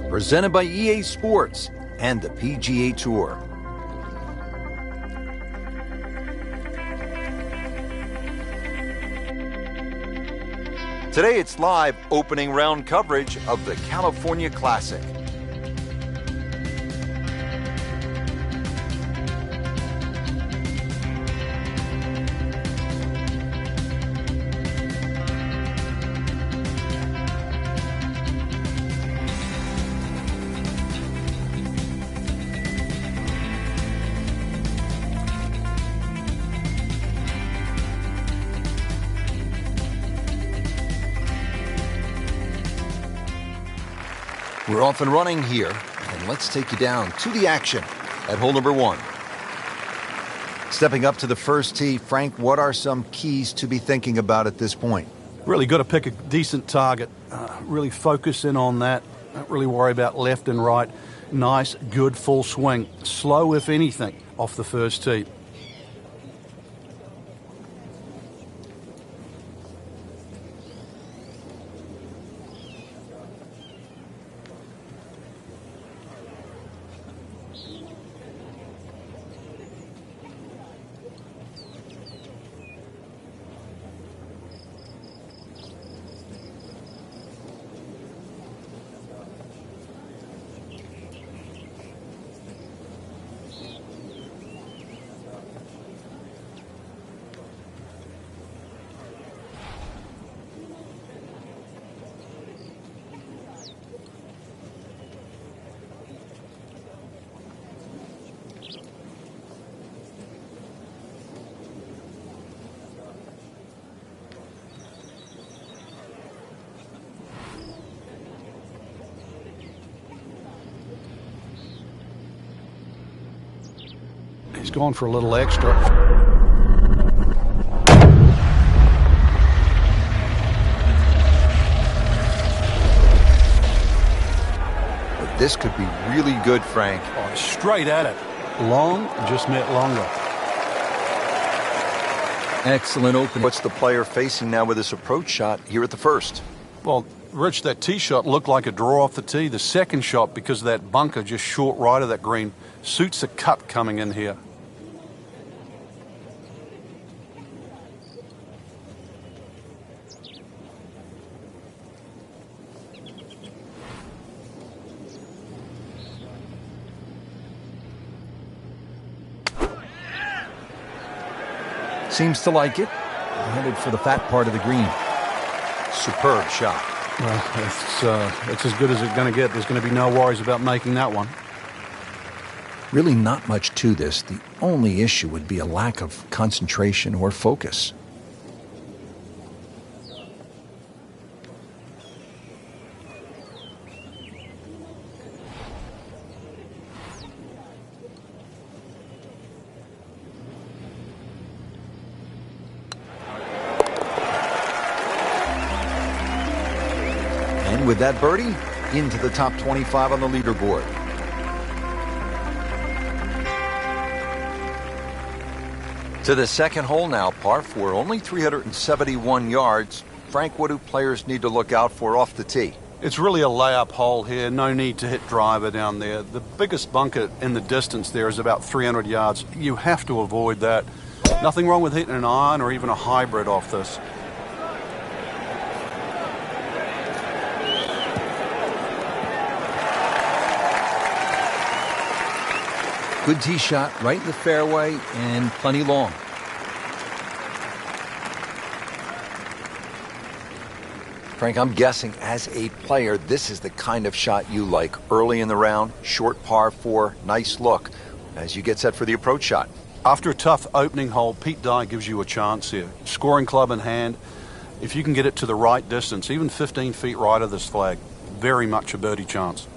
presented by EA Sports and the PGA Tour. Today it's live opening round coverage of the California Classic. We're off and running here, and let's take you down to the action at hole number 1. Stepping up to the first tee, Frank, what are some keys to be thinking about at this point? Really got to pick a decent target. Really focus in on that. Don't really worry about left and right. Nice, good full swing. Slow, if anything, off the first tee. He's going for a little extra. But this could be really good, Frank. Oh, straight at it. Long just meant longer. Excellent open. What's the player facing now with this approach shot here at the first? Well, Rich, that tee shot looked like a draw off the tee. The second shot, because of that bunker just short right of that green, suits the cut coming in here. Seems to like it. Headed for the fat part of the green. Superb shot. Well, it's as good as it's going to get. There's going to be no worries about making that one. Really not much to this. The only issue would be a lack of concentration or focus. And with that birdie, into the top 25 on the leaderboard. To the second hole now, par 4, only 371 yards. Frank, what do players need to look out for off the tee? It's really a layup hole here. No need to hit driver down there. The biggest bunker in the distance there is about 300 yards. You have to avoid that. Nothing wrong with hitting an iron or even a hybrid off this. Good tee shot right in the fairway and plenty long. Frank, I'm guessing as a player, this is the kind of shot you like. Early in the round, short par 4, nice look as you get set for the approach shot. After a tough opening hole, Pete Dye gives you a chance here. Scoring club in hand, if you can get it to the right distance, even 15 feet right of this flag, very much a birdie chance.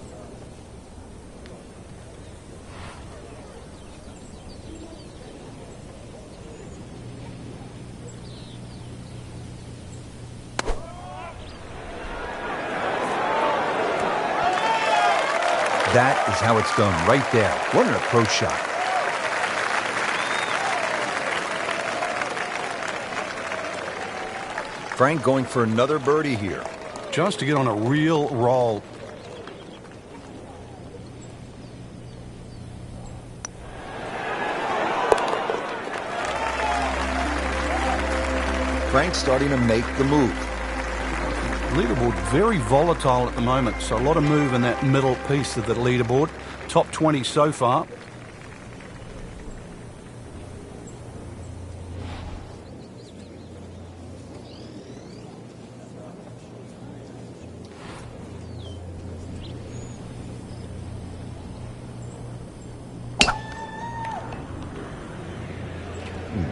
That is how it's done, right there. What an approach shot. Frank going for another birdie here. Just to get on a real roll. Frank's starting to make the move. Leaderboard very volatile at the moment, so a lot of move in that middle piece of the leaderboard. Top 20 so far.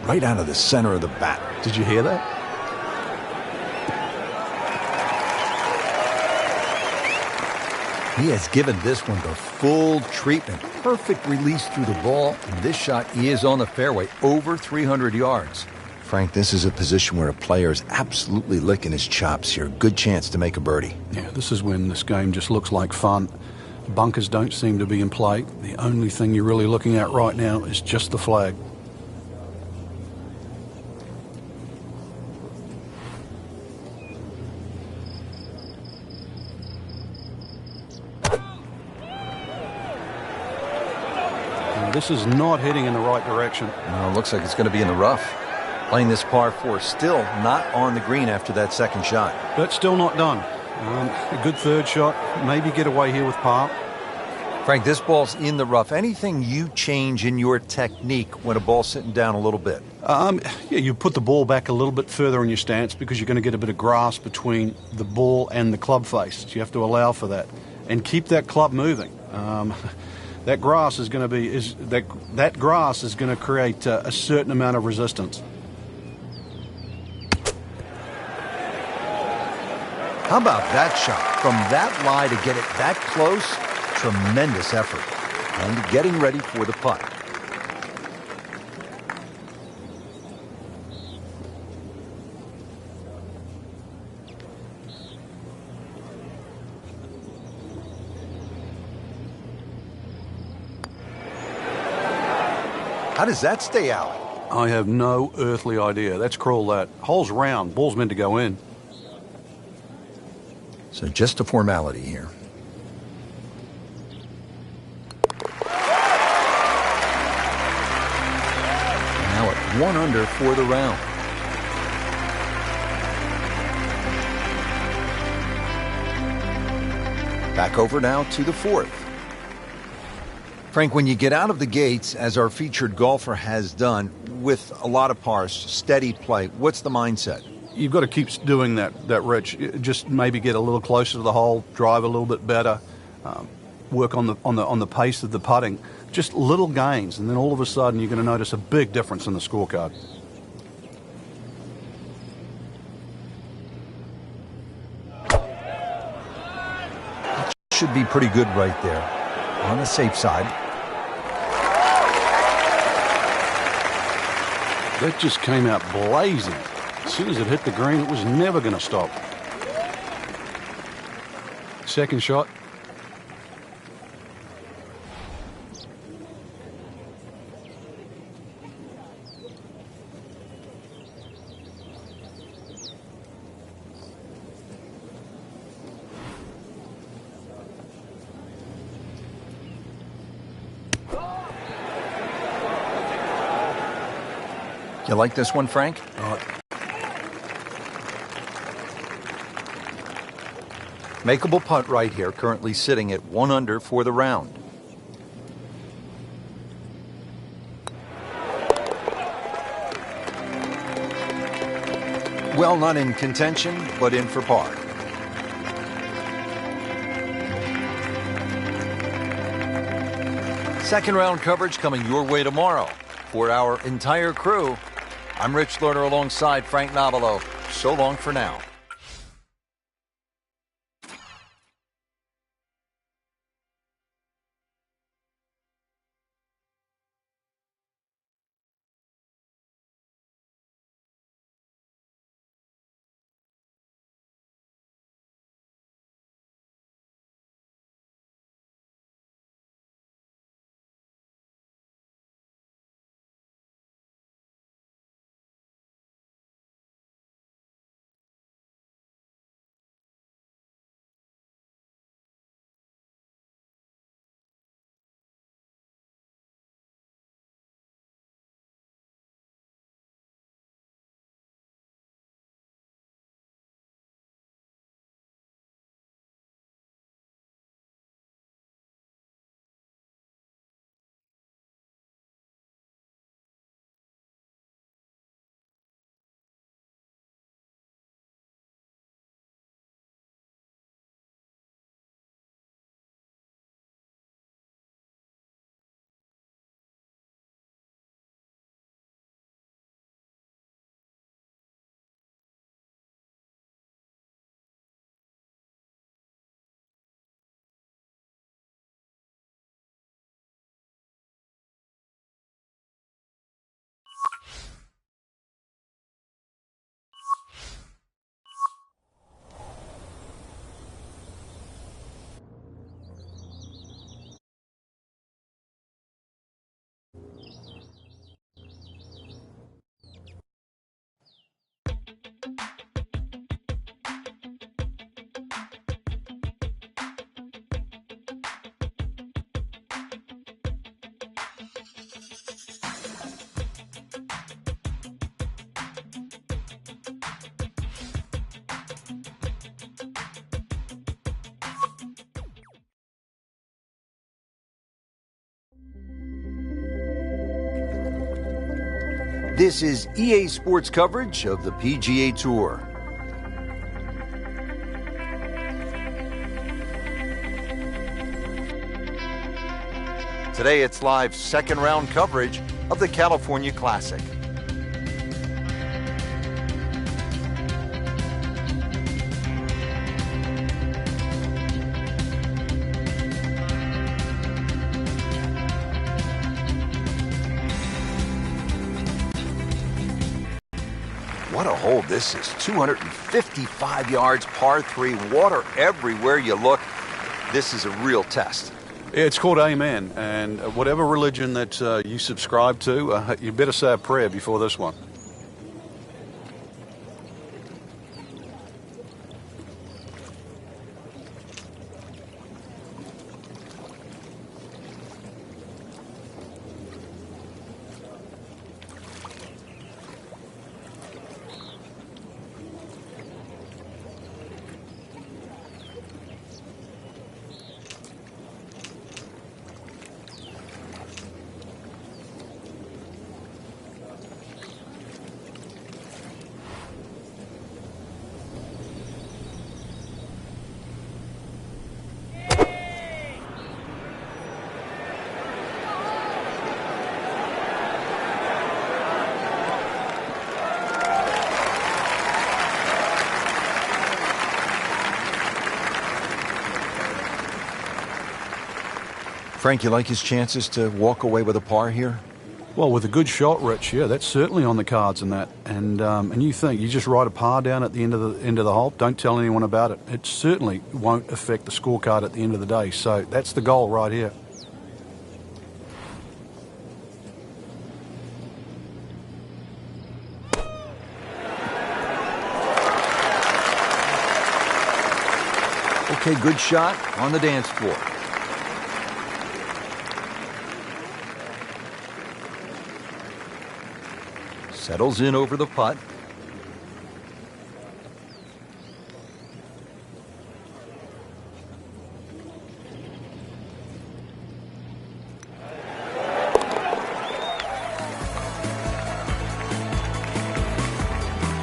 Right out of the center of the bat. Did you hear that? He has given this one the full treatment. Perfect release through the ball. And this shot is on the fairway, over 300 yards. Frank, this is a position where a player is absolutely licking his chops here. Good chance to make a birdie. Yeah, this is when this game just looks like fun. Bunkers don't seem to be in play. The only thing you're really looking at right now is just the flag. This is not heading in the right direction. No, it looks like it's going to be in the rough. Playing this par 4, still not on the green after that second shot. But still not done. A good third shot. Maybe get away here with par. Frank, this ball's in the rough. Anything you change in your technique when a ball's sitting down a little bit? Yeah, you put the ball back a little bit further in your stance because you're going to get a bit of grass between the ball and the club face. So you have to allow for that. And keep that club moving. That grass is going to be that grass is going to create a certain amount of resistance. How about that shot? From that lie to get it that close, tremendous effort. And getting ready for the putt. How does that stay out? I have no earthly idea. Let's crawl that. Hole's round. Ball's meant to go in. So just a formality here. Now at 1 under for the round. Back over now to the 4th. Frank, when you get out of the gates, as our featured golfer has done, with a lot of pars, steady play, what's the mindset? You've got to keep doing that, Rich. Just maybe get a little closer to the hole, drive a little bit better, work on the pace of the putting. Just little gains, and then all of a sudden you're going to notice a big difference in the scorecard. That should be pretty good right there, on the safe side. That just came out blazing. As soon as it hit the green, it was never going to stop. Second shot. You like this one, Frank? Makeable putt right here, currently sitting at 1 under for the round. Well, not in contention, but in for par. Second round coverage coming your way tomorrow. For our entire crew, I'm Rich Lerner alongside Frank Nobilo. So long for now. This is EA Sports coverage of the PGA Tour. Today it's live second round coverage of the California Classic. What a hole this is. 255 yards, par 3, water everywhere you look. This is a real test. It's called Amen, and whatever religion that you subscribe to, you better say a prayer before this one. Frank, you like his chances to walk away with a par here? Well, with a good shot, Rich, yeah, that's certainly on the cards in that. And you think you just write a par down at the end of the hole, don't tell anyone about it. It certainly won't affect the scorecard at the end of the day. So that's the goal right here. Okay, good shot on the dance floor. Settles in over the putt.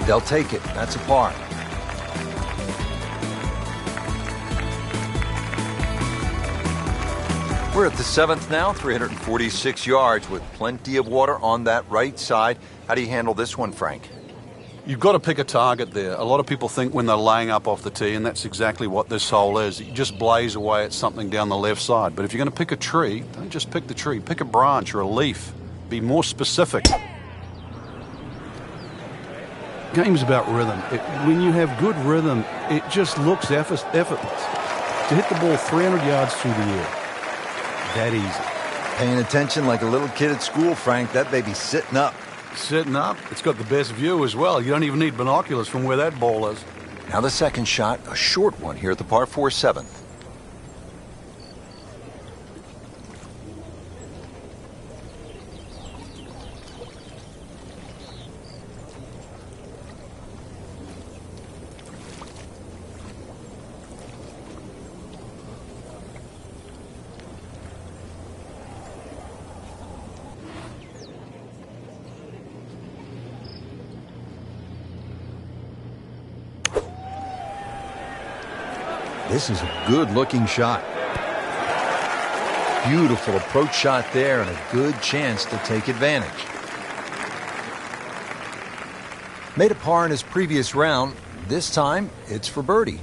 They'll take it. That's a par. We're at the 7th now, 346 yards with plenty of water on that right side. How do you handle this one, Frank? You've got to pick a target there. A lot of people think when they're laying up off the tee, and that's exactly what this hole is. You just blaze away at something down the left side. But if you're going to pick a tree, don't just pick the tree. Pick a branch or a leaf. Be more specific. Game's about rhythm. When you have good rhythm, it just looks effortless. To hit the ball 300 yards through the air, that easy. Paying attention like a little kid at school, Frank. That baby's sitting up. Sitting up. It's got the best view as well. You don't even need binoculars from where that ball is. Now the second shot, a short one here at the par 4 7th. This is a good-looking shot. Beautiful approach shot there and a good chance to take advantage. Made a par in his previous round. This time, it's for birdie.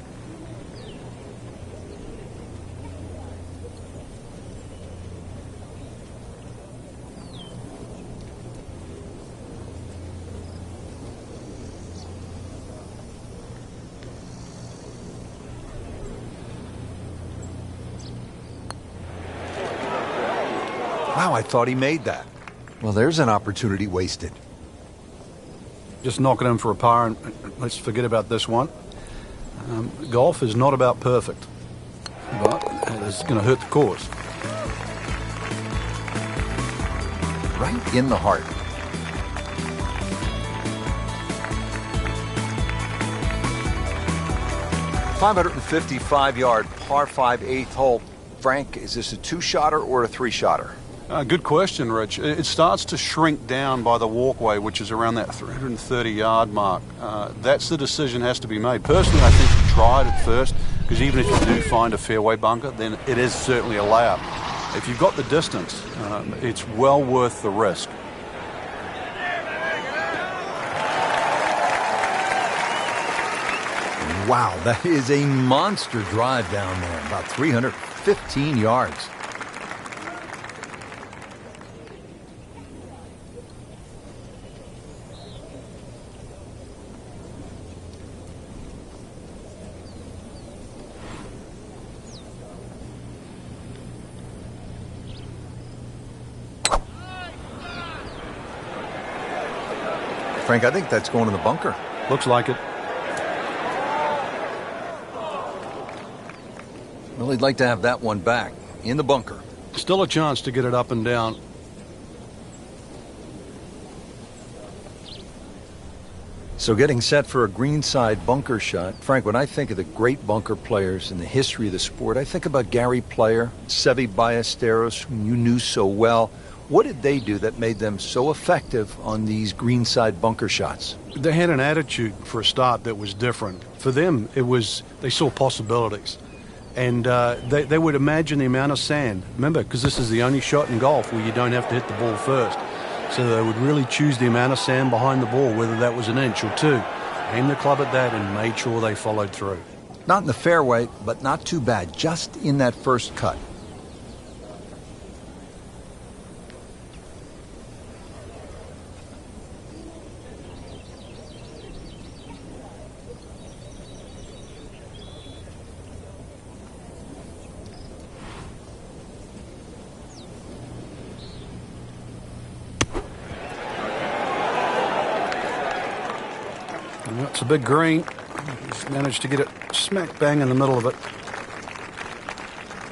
Wow, I thought he made that. Well, there's an opportunity wasted. Just knocking in for a par, and let's forget about this one. Golf is not about perfect, but it's going to hurt the course. Right in the heart. .555-yard par 5 8th hole. Frank, is this a two-shotter or a three-shotter? Good question, Rich. It starts to shrink down by the walkway, which is around that 330-yard mark. That's the decision has to be made. Personally, I think you try it at first, because even if you do find a fairway bunker, then it is certainly a layup. If you've got the distance, it's well worth the risk. Wow, that is a monster drive down there, about 315 yards. Frank, I think that's going in the bunker. Looks like it. Well, he'd like to have that one back in the bunker. Still a chance to get it up and down. So getting set for a greenside bunker shot. Frank, when I think of the great bunker players in the history of the sport, I think about Gary Player, Seve Ballesteros, whom you knew so well. What did they do that made them so effective on these greenside bunker shots? They had an attitude for a start that was different. For them, it was they saw possibilities. And they would imagine the amount of sand. Remember, because this is the only shot in golf where you don't have to hit the ball first. So they would really choose the amount of sand behind the ball, whether that was an inch or two. Aimed the club at that and made sure they followed through. Not in the fairway, but not too bad. Just in that first cut. It's a big green. Just managed to get it smack bang in the middle of it.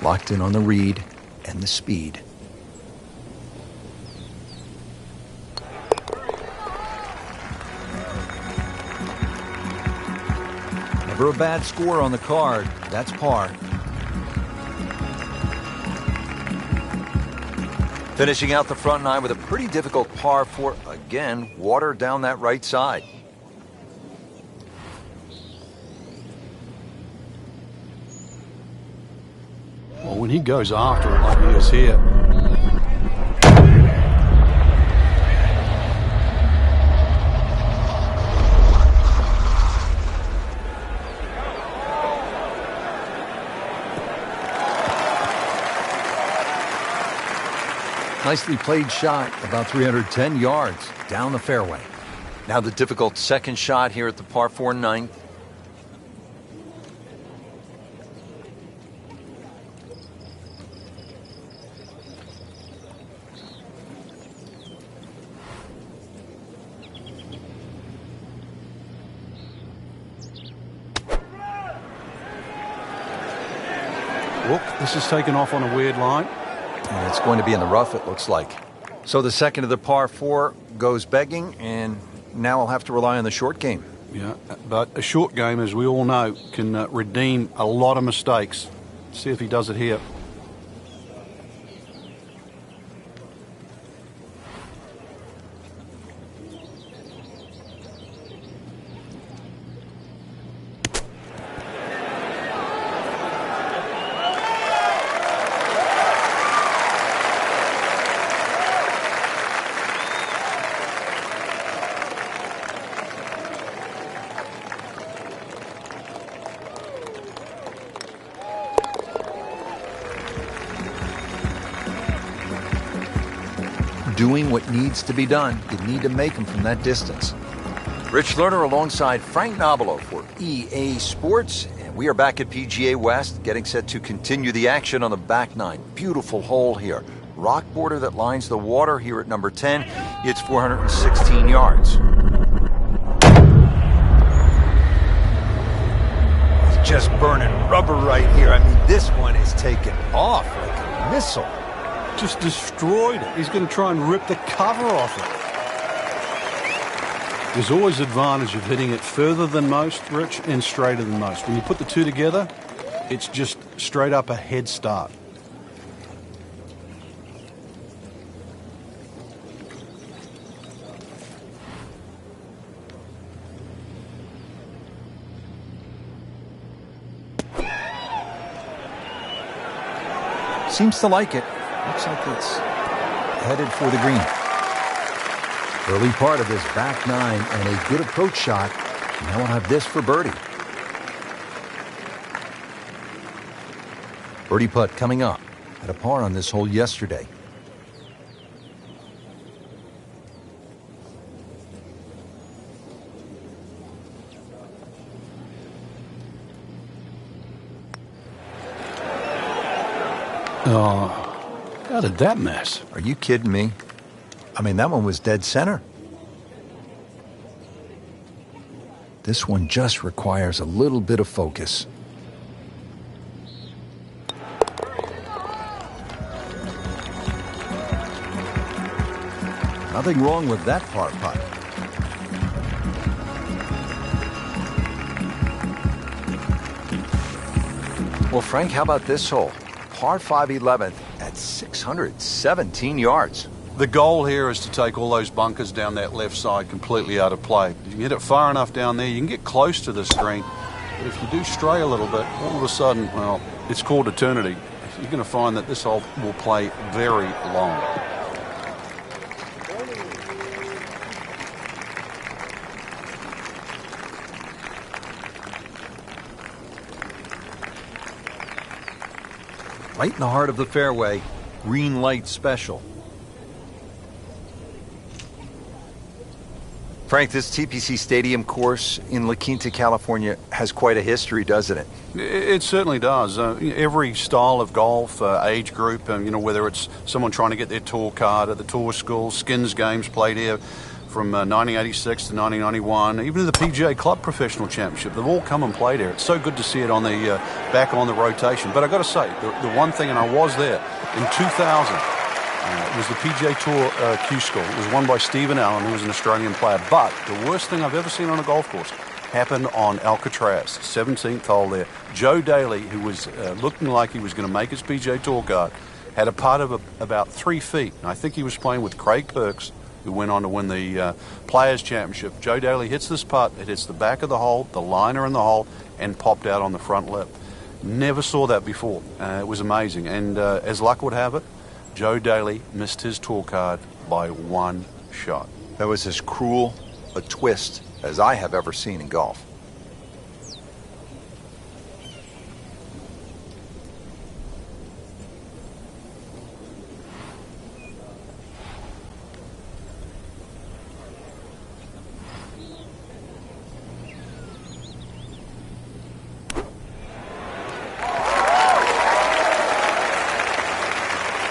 Locked in on the read and the speed. Never a bad score on the card. That's par. Finishing out the front nine with a pretty difficult par four. Again, water down that right side. Well, when he goes after it like he is here. Nicely played shot, about 310 yards down the fairway. Now the difficult second shot here at the par 4 ninth. Look, this is taken off on a weird line. And it's going to be in the rough, it looks like. So the second of the par 4 goes begging, and now I'll have to rely on the short game. Yeah, but a short game, as we all know, can redeem a lot of mistakes. See if he does it here. Doing what needs to be done. You need to make them from that distance. Rich Lerner alongside Frank Nobilo for EA Sports. And we are back at PGA West, getting set to continue the action on the back nine. Beautiful hole here. Rock border that lines the water here at number 10. It's 416 yards. It's just burning rubber right here. I mean, this one is taking off like a missile. Just destroyed it. He's going to try and rip the cover off it. There's always advantage of hitting it further than most, Rich, and straighter than most. When you put the two together, it's just straight up a head start. Seems to like it. Looks like it's headed for the green. Early part of this back nine and a good approach shot. Now we'll have this for birdie. Birdie putt coming up. Had a par on this hole yesterday. How did that miss? Are you kidding me? I mean, that one was dead center. This one just requires a little bit of focus. Nothing wrong with that par putt. Well, Frank, how about this hole? Par 5 11th at 617 yards. The goal here is to take all those bunkers down that left side completely out of play. If you can hit it far enough down there, you can get close to this green. But if you do stray a little bit, all of a sudden, well, it's called eternity. You're going to find that this hole will play very long. Right in the heart of the fairway, green light special. Frank, this TPC Stadium course in La Quinta, California has quite a history, doesn't it? It certainly does. Every style of golf, age group, whether it's someone trying to get their tour card at the tour school, skins games played here from 1986 to 1991, even the PGA Club Professional Championship, they've all come and played here. It's so good to see it on the back on the rotation. But I've got to say, the one thing, and I was there, in 2000, it was the PGA Tour Q School. It was won by Stephen Allen, who was an Australian player. But the worst thing I've ever seen on a golf course happened on Alcatraz, 17th hole there. Joe Daly, who was looking like he was going to make his PGA Tour card, had a putt of about 3 feet. And I think he was playing with Craig Perks, who went on to win the Players' Championship. Joe Daly hits this putt. It hits the back of the hole, the liner in the hole, and popped out on the front lip. Never saw that before. It was amazing. And as luck would have it, Joe Daly missed his tour card by 1 shot. That was as cruel a twist as I have ever seen in golf.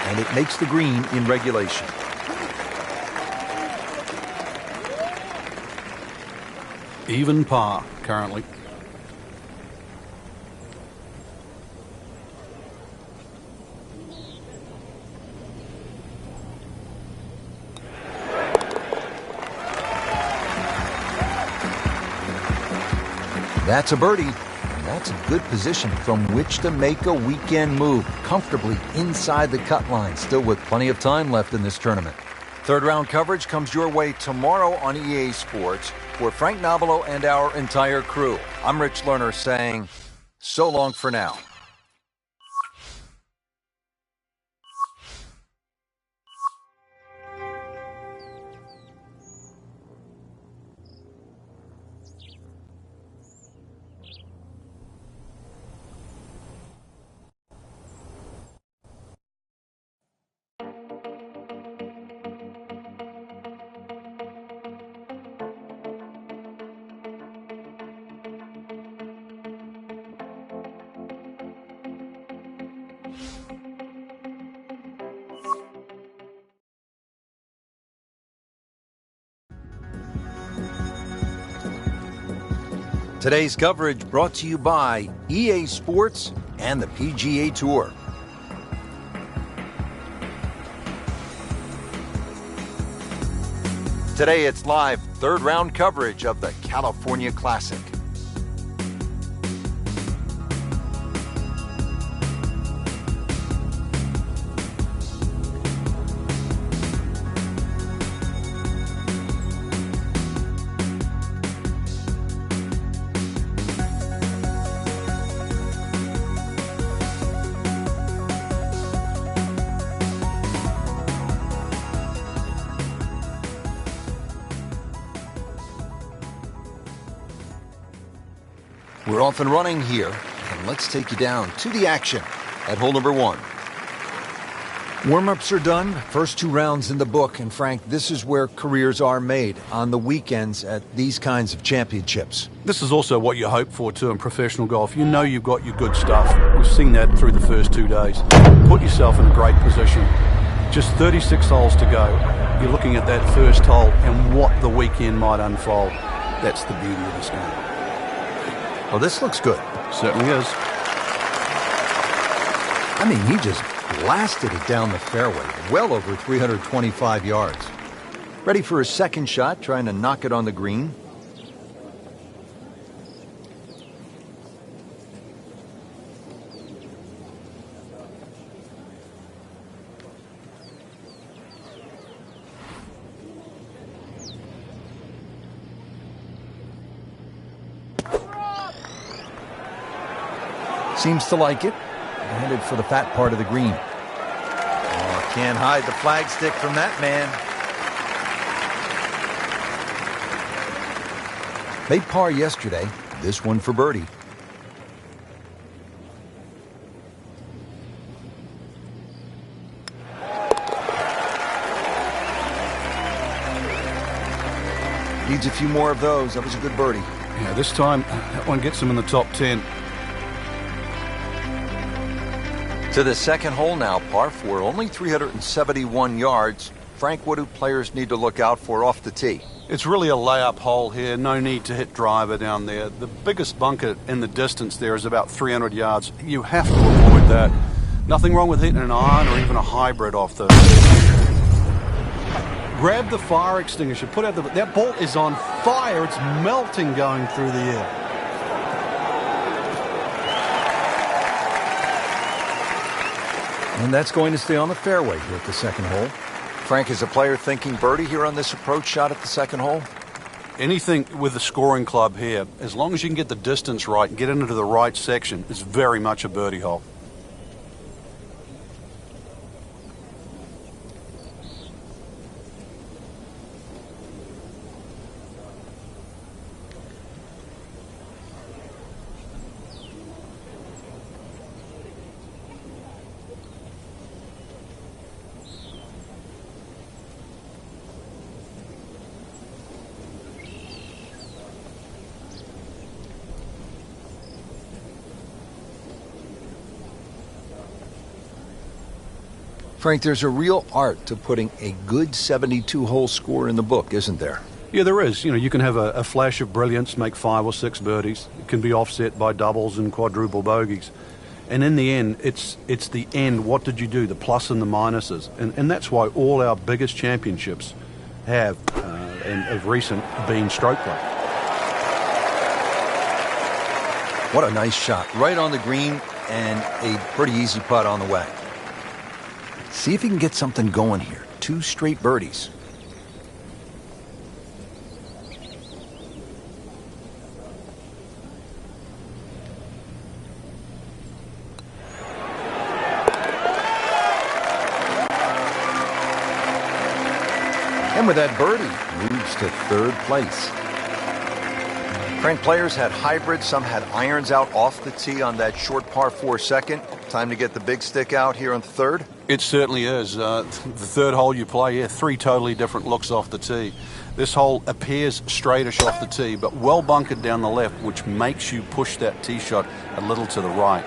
And it makes the green in regulation. Even par currently. That's a birdie. That's a good position from which to make a weekend move comfortably inside the cut line, still with plenty of time left in this tournament. Third round coverage comes your way tomorrow on EA Sports. For Frank Nobilo and our entire crew, I'm Rich Lerner saying so long for now. Today's coverage brought to you by EA Sports and the PGA Tour. Today it's live third round coverage of the California Classic. We're off and running here, and let's take you down to the action at hole number 1. Warm-ups are done, first 2 rounds in the book, and Frank, this is where careers are made, on the weekends at these kinds of championships. This is also what you hope for too in professional golf. You know you've got your good stuff. We've seen that through the first 2 days. Put yourself in a great position. Just 36 holes to go. You're looking at that first hole and what the weekend might unfold. That's the beauty of this game. Well, this looks good. Certainly is. I mean, he just blasted it down the fairway, well over 325 yards. Ready for his second shot, trying to knock it on the green. Seems to like it. Headed for the fat part of the green. Oh, can't hide the flagstick from that man. Made par yesterday. This one for birdie. Needs a few more of those. That was a good birdie. Yeah, this time that one gets him in the top 10. To the second hole now, par 4, only 371 yards. Frank, what do players need to look out for off the tee? It's really a layup hole here. No need to hit driver down there. The biggest bunker in the distance there is about 300 yards. You have to avoid that. Nothing wrong with hitting an iron or even a hybrid off the... Grab the fire extinguisher. Put out the... That ball is on fire. It's melting going through the air. And that's going to stay on the fairway here at the second hole. Frank, is a player thinking birdie here on this approach shot at the second hole? Anything with the scoring club here, as long as you can get the distance right and get into the right section, is very much a birdie hole. Frank, there's a real art to putting a good 72-hole score in the book, isn't there? Yeah, there is. You know, you can have a flash of brilliance, make 5 or 6 birdies. It can be offset by doubles and quadruple bogeys. And in the end, it's the end. What did you do? The plus and the minuses. And that's why all our biggest championships have, and of recent, been stroke play. What a nice shot. Right on the green and a pretty easy putt on the way. See if he can get something going here. 2 straight birdies. And with that birdie, moves to 3rd place. Frank, players had hybrids, some had irons out off the tee on that short par 4 second. Time to get the big stick out here on the 3rd? It certainly is. The 3rd hole you play, yeah, 3 totally different looks off the tee. This hole appears straightish off the tee, but well bunkered down the left, which makes you push that tee shot a little to the right.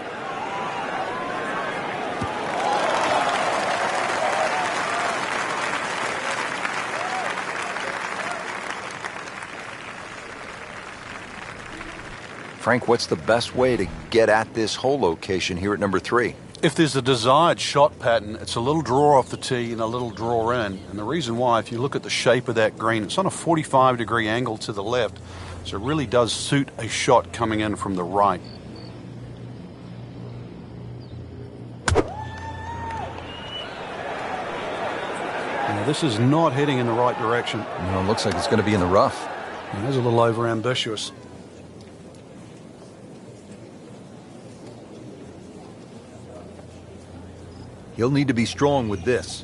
Frank, what's the best way to get at this hole location here at number 3? If there's a desired shot pattern, it's a little draw off the tee and a little draw in. And the reason why, if you look at the shape of that green, it's on a 45-degree angle to the left. So it really does suit a shot coming in from the right. Now, this is not heading in the right direction. No, it looks like it's going to be in the rough. That's a little over-ambitious. He'll need to be strong with this.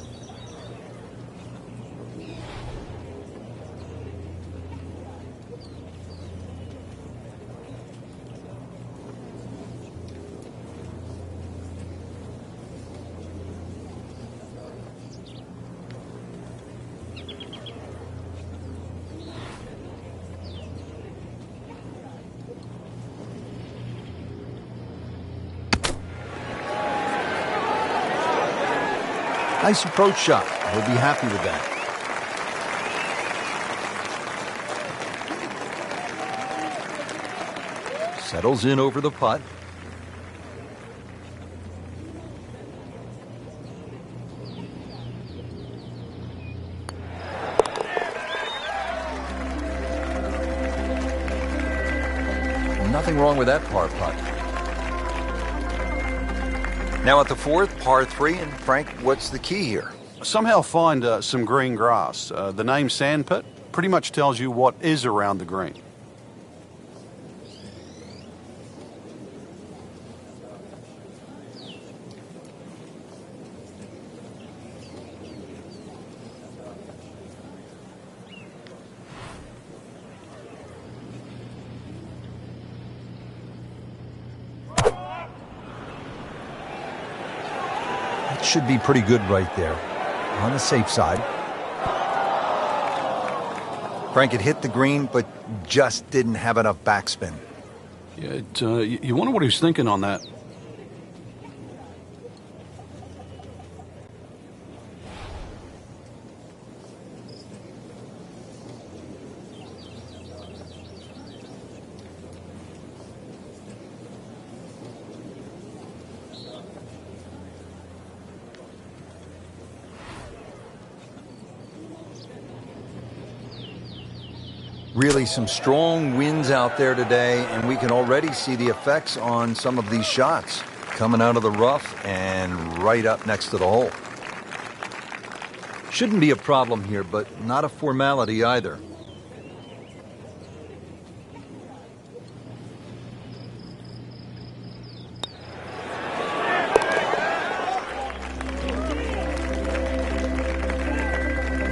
Nice approach shot. He'll be happy with that. Settles in over the putt. Nothing wrong with that par putt. Now at the fourth, par 3, and Frank, what's the key here? Somehow find some green grass. The name Sandpit pretty much tells you what is around the green. Should be pretty good right there, on the safe side. Frank had hit the green, but just didn't have enough backspin. Yeah, you wonder what he was thinking on that. Really some strong winds out there today, and we can already see the effects on some of these shots coming out of the rough and right up next to the hole. Shouldn't be a problem here, but not a formality either.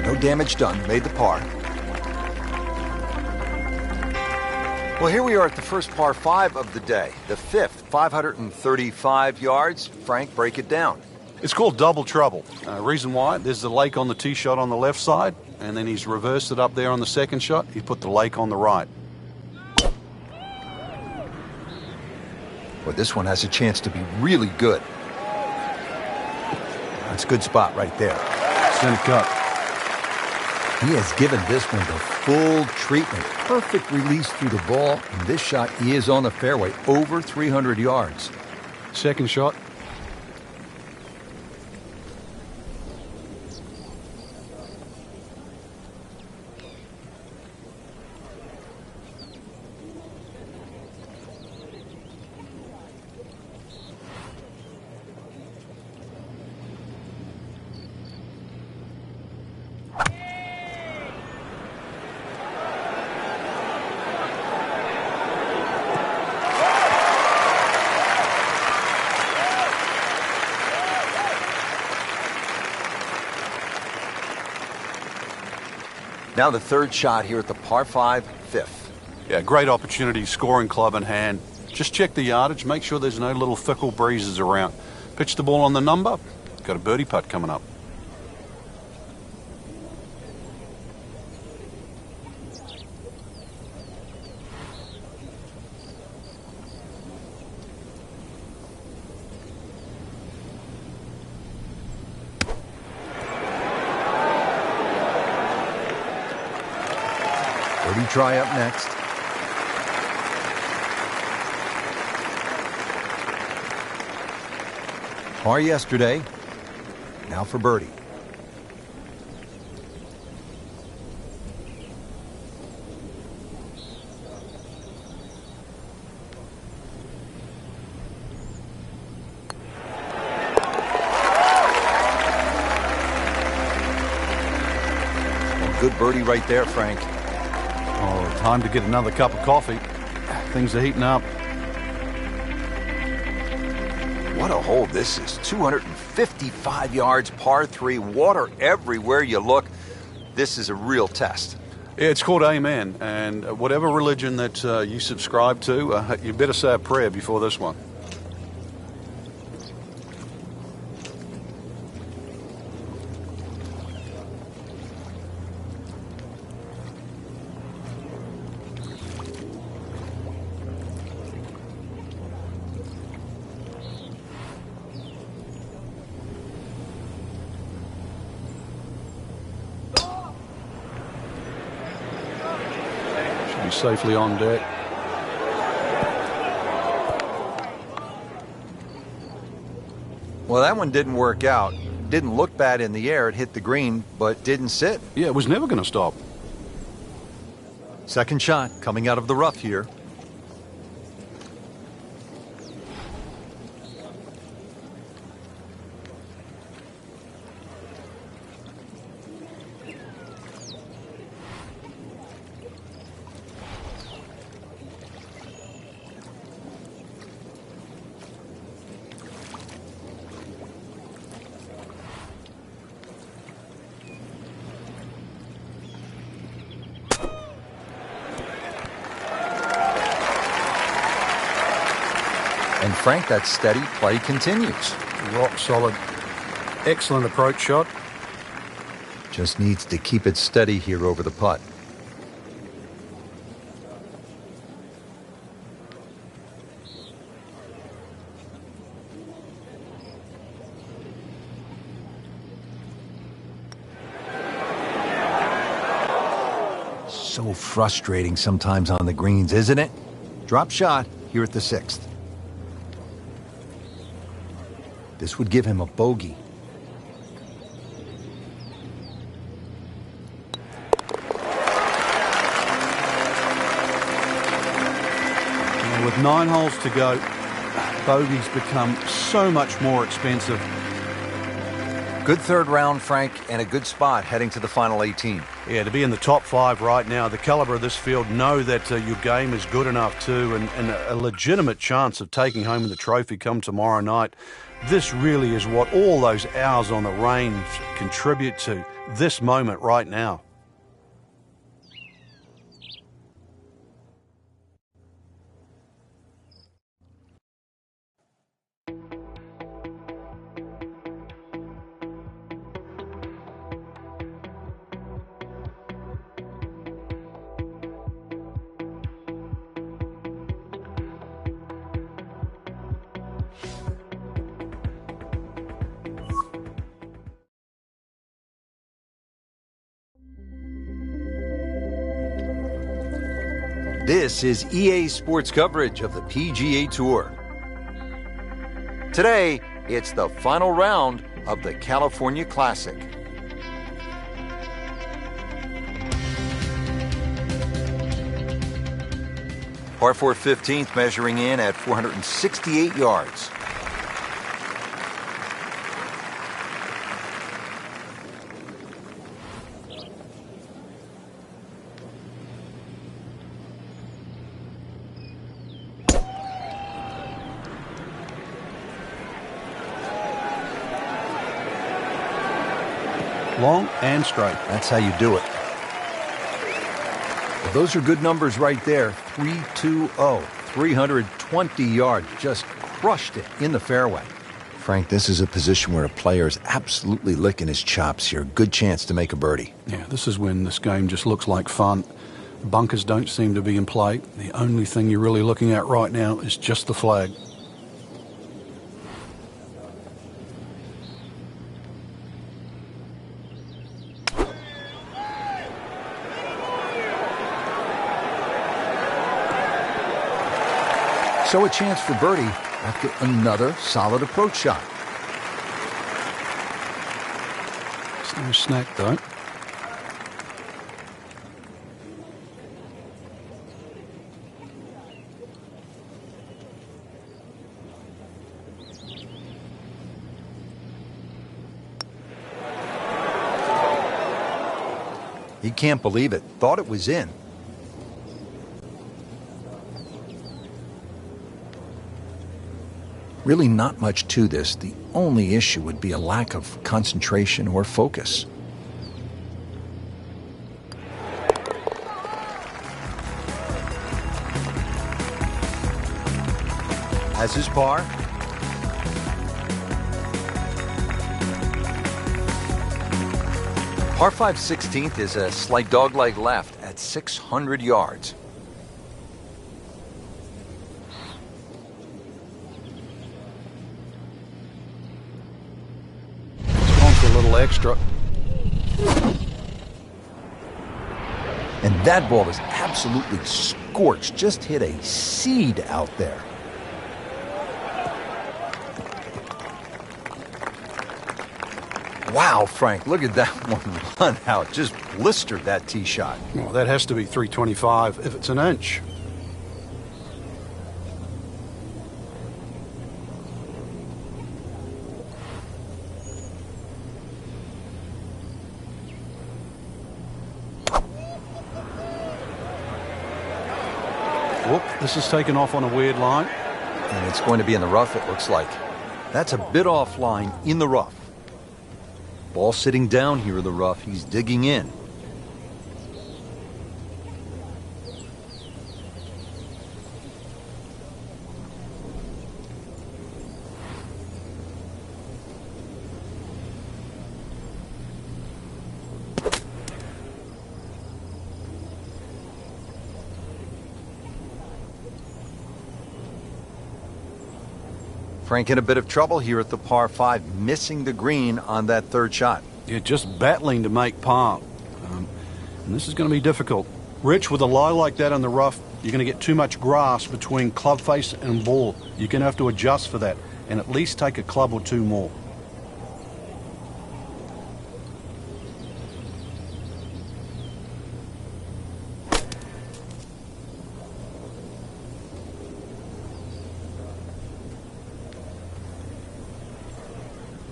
No damage done, made the par. Well, here we are at the first par 5 of the day, the fifth, 535 yards. Frank, break it down. It's called double trouble. Reason why, there's the lake on the tee shot on the left side, and then he's reversed it up there on the second shot. He put the lake on the right. Well, this one has a chance to be really good. That's a good spot right there. Center cut. He has given this one the full treatment. Perfect release through the ball. And this shot is on the fairway, over 300 yards. Second shot. Now the third shot here at the par 5, fifth. Yeah, great opportunity, scoring club in hand. Just check the yardage, make sure there's no little fickle breezes around. Pitch the ball on the number, got a birdie putt coming up. Birdie try up next. Par yesterday. Now for birdie. Good birdie right there, Frank. Oh, time to get another cup of coffee. Things are heating up. What a hole this is. 255 yards, par 3, water everywhere you look. This is a real test. Yeah, it's called Amen. And whatever religion that you subscribe to, you better say a prayer before this one. safely on deck. Well, that one didn't work out. Didn't look bad in the air. It hit the green, but didn't sit. Yeah, it was never going to stop. Second shot coming out of the rough here. And Frank, that steady play continues. Rock solid. Excellent approach shot. Just needs to keep it steady here over the putt. So frustrating sometimes on the greens, isn't it? Drop shot here at the 6th. This would give him a bogey. Now, with 9 holes to go, bogeys become so much more expensive. Good third round, Frank, and a good spot heading to the final 18. Yeah, to be in the top 5 right now, the caliber of this field, know that your game is good enough too, and a legitimate chance of taking home the trophy come tomorrow night. This really is what all those hours on the range contribute to, this moment right now. This is EA Sports coverage of the PGA Tour. Today, it's the final round of the California Classic. Par 4 15th measuring in at 468 yards. Long and straight. That's how you do it. Well, those are good numbers right there. 320, 320 yards. Just crushed it in the fairway. Frank, this is a position where a player is absolutely licking his chops here. Good chance to make a birdie. Yeah, this is when this game just looks like fun. Bunkers don't seem to be in play. The only thing you're really looking at right now is just the flag. So a chance for birdie after another solid approach shot. It's no snack though. He can't believe it. Thought it was in. Really not much to this. The only issue would be a lack of concentration or focus. Has his par. Par 5 16th is a slight dogleg left at 600 yards. A little extra. And that ball is absolutely scorched. Just hit a seed out there. Wow, Frank, look at that one run out. Just blistered that tee shot. Well, that has to be 325 if it's an inch. Whoop, this is taken off on a weird line. And it's going to be in the rough, it looks like. That's a bit offline in the rough. Ball sitting down here in the rough. He's digging in. Frank in a bit of trouble here at the par 5, missing the green on that third shot. Yeah, just battling to make par. And this is going to be difficult. Rich, with a lie like that in the rough, you're going to get too much grass between club face and ball. You're going to have to adjust for that and at least take a club or two more.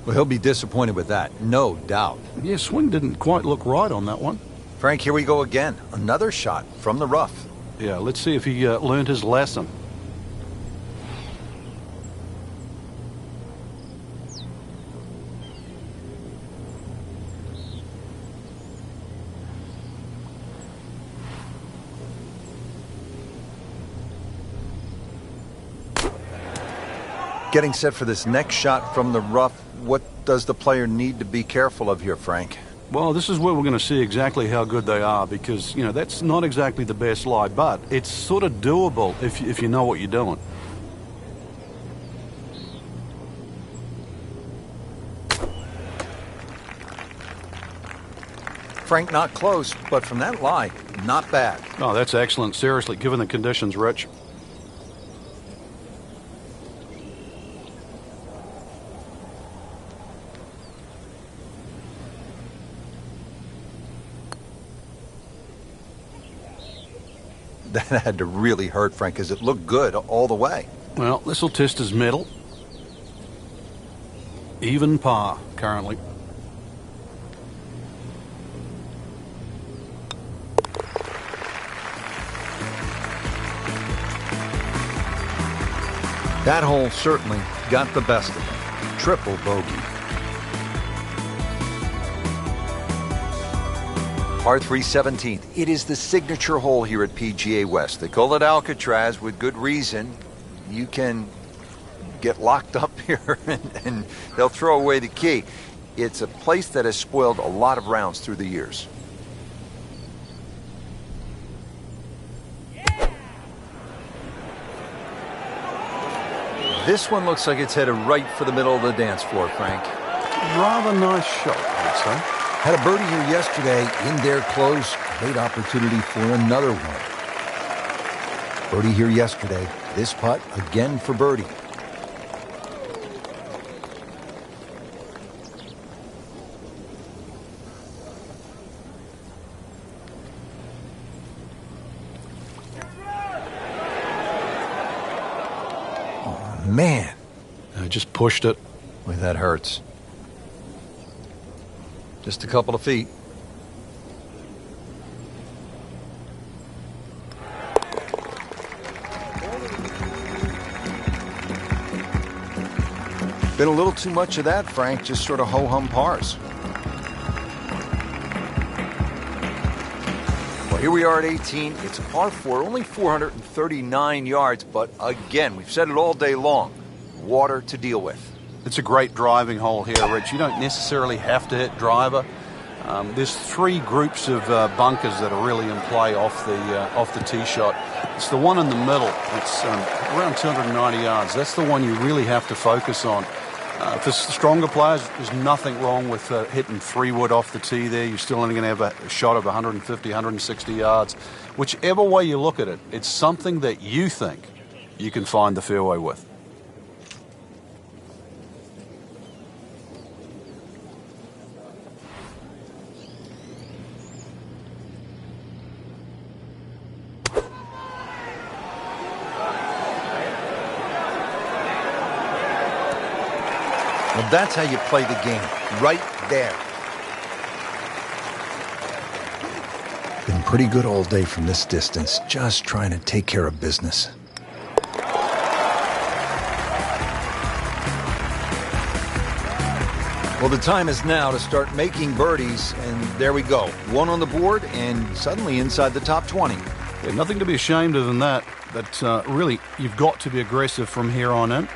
Well, he'll be disappointed with that, no doubt. Yeah, swing didn't quite look right on that one. Frank, here we go again. Another shot from the rough. Yeah, let's see if he learned his lesson. Getting set for this next shot from the rough. What does the player need to be careful of here, Frank? Well, this is where we're going to see exactly how good they are because, you know, that's not exactly the best lie, but it's sort of doable if you know what you're doing. Frank, not close, but from that lie, not bad. Oh, that's excellent. Seriously, given the conditions, Rich. That had to really hurt, Frank, because it looked good all the way. Well, this will test his mettle. Even par, currently. That hole certainly got the best of him. Triple bogey. Par 3 17th. It is the signature hole here at PGA West. They call it Alcatraz with good reason. You can get locked up here and they'll throw away the key. It's a place that has spoiled a lot of rounds through the years. This one looks like it's headed right for the middle of the dance floor, Frank. Rather nice shot, I would say. Had a birdie here yesterday, in there close. Great opportunity for another one. Birdie here yesterday. This putt again for birdie. Oh, man. I just pushed it. Boy, that hurts. Just a couple of feet. Been a little too much of that, Frank. Just sort of ho-hum pars. Well, here we are at 18. It's par 4, only 439 yards. But again, we've said it all day long. Water to deal with. It's a great driving hole here, Rich. You don't necessarily have to hit driver. There's three groups of bunkers that are really in play off the tee shot. It's the one in the middle. It's around 290 yards. That's the one you really have to focus on. For stronger players, there's nothing wrong with hitting 3-wood off the tee there. You're still only going to have a shot of 150, 160 yards. Whichever way you look at it, it's something that you think you can find the fairway with. Well, that's how you play the game, right there. Been pretty good all day from this distance, just trying to take care of business. Well, the time is now to start making birdies, and there we go. One on the board, and suddenly inside the top 20. Yeah, nothing to be ashamed of in that, but really, you've got to be aggressive from here on in.